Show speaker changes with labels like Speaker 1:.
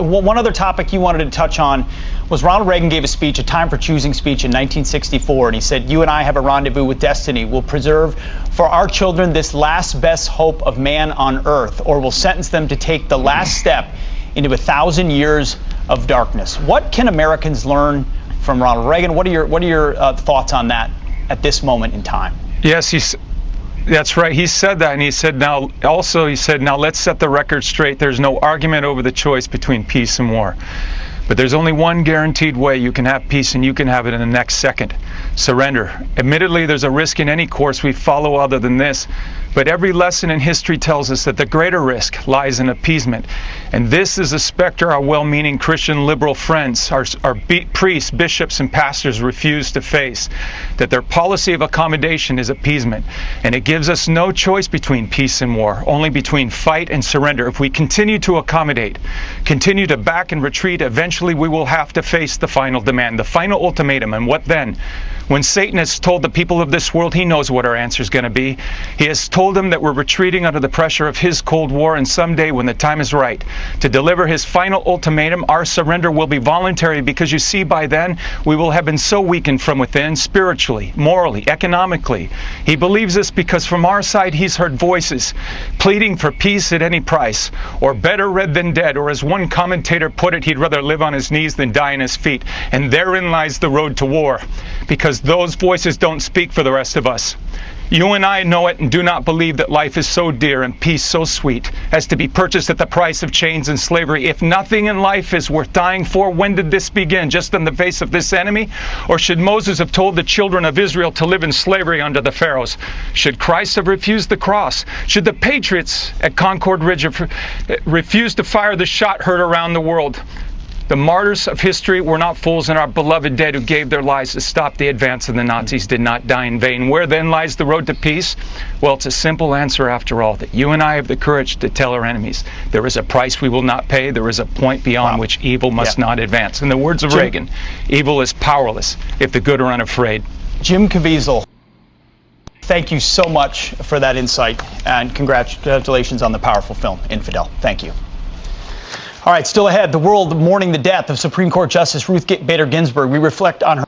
Speaker 1: One other topic you wanted to touch on was Ronald Reagan gave a speech, a Time for Choosing speech in 1964, and he said, "You and I have a rendezvous with destiny. We'll preserve for our children this last best hope of man on earth, or we'll sentence them to take the last step into 1,000 years of darkness." What can Americans learn from Ronald Reagan? What are your thoughts on that at this moment in time?
Speaker 2: Yes, that's right. He said that, and he said now let's set the record straight. There's no argument over the choice between peace and war. But there's only one guaranteed way you can have peace, and you can have it in the next second: surrender. Admittedly, there's a risk in any course we follow other than this, but every lesson in history tells us that the greater risk lies in appeasement. And this is a specter our well-meaning Christian liberal friends, our priests, bishops, and pastors refuse to face, that their policy of accommodation is appeasement. And it gives us no choice between peace and war, only between fight and surrender. If we continue to accommodate, continue to back and retreat, eventually we will have to face the final demand, the final ultimatum. And what then? When Satan has told the people of this world, he knows what our answer is going to be. He has told them that we're retreating under the pressure of his Cold War, and someday when the time is right to deliver his final ultimatum, our surrender will be voluntary, because you see, by then we will have been so weakened from within, spiritually, morally, economically. He believes this because from our side he's heard voices pleading for peace at any price, or better red than dead, or as one commentator put it, he'd rather live on his knees than die on his feet. And therein lies the road to war, because those voices don't speak for the rest of us. You and I know it and do not believe that life is so dear and peace so sweet as to be purchased at the price of chains and slavery. If nothing in life is worth dying for, when did this begin? Just in the face of this enemy? Or should Moses have told the children of Israel to live in slavery under the Pharaohs? Should Christ have refused the cross? Should the patriots at Concord Ridge have refused to fire the shot heard around the world? The martyrs of history were not fools, and our beloved dead who gave their lives to stop the advance of the Nazis did not die in vain. Where then lies the road to peace? Well, it's a simple answer after all, that you and I have the courage to tell our enemies there is a price we will not pay. There is a point beyond which evil must not advance. In the words of Reagan, evil is powerless if the good are unafraid.
Speaker 1: Jim Caviezel, thank you so much for that insight, and congratulations on the powerful film, Infidel. Thank you. All right, still ahead, the world mourning the death of Supreme Court Justice Ruth Bader Ginsburg. We reflect on her